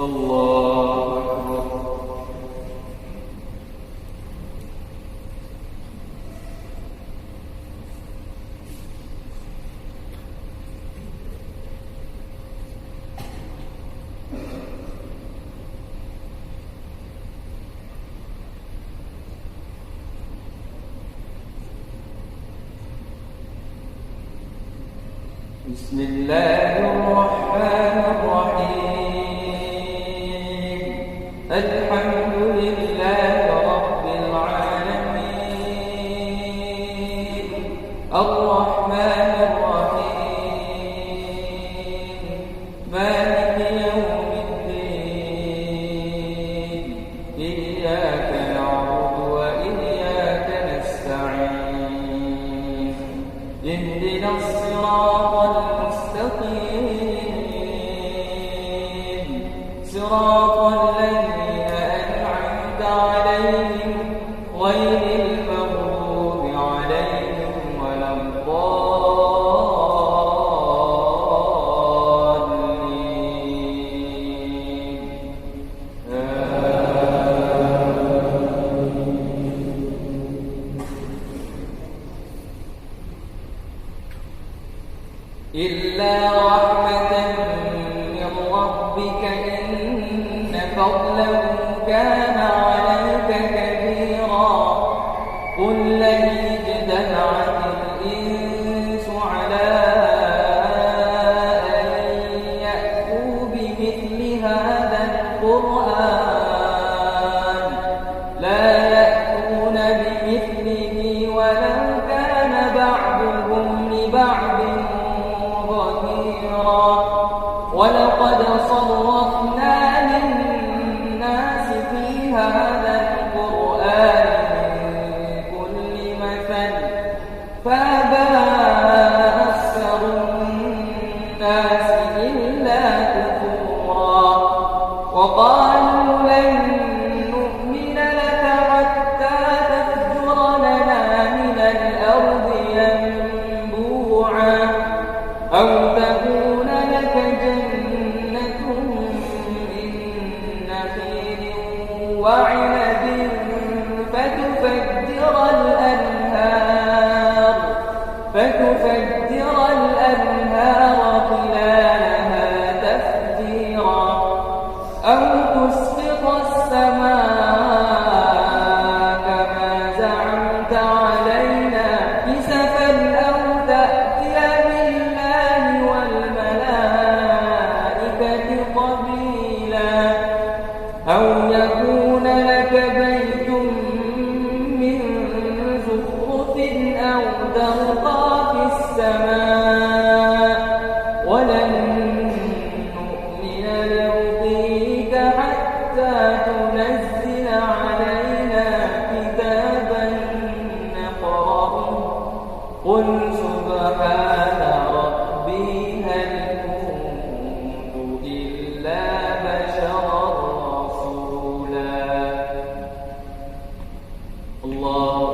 الله أكبر. بسم الله الرحمن الرحيم. الحمد لله رب العالمين، الرحمن الرحيم، مالك يوم الدين، إياك نعبد وإياك نستعين، اهدنا الصراط المستقيم، صراط الذين أنعمت عليهم غير المغضوب عليهم ولا الضالين. إلا رحمة من ربك إن فضله كان عليك كبيرا. قل لن اجتمعت الإنس على أن يأتوا بمثل هذا القرآن لا يأتون بمثله ولو كان بعضهم لبعض ظهيرا. ولقد صرفنا للناس في هذا القرآن من كل مثل فأبى أكثر الناس إلا كفورا. وقالوا لن نؤمن لك حتى تفجر لنا من الأرض ينبوعا أو تكون لك جنة من نخيل وعنب فتفجر الأنهار خلالها تفجيرا أو تسقط السماء كما زعمت علينا كسفا أو تأتي بالله والملائكة قبيلا أو يكون لك بيت من زخرف أو ترقى في السماء ولن نؤمن لرقيك حتى تنزل علينا كتابا نقرأه. قل سبحان ربي هل كنت إلا بشرا رسولا. الله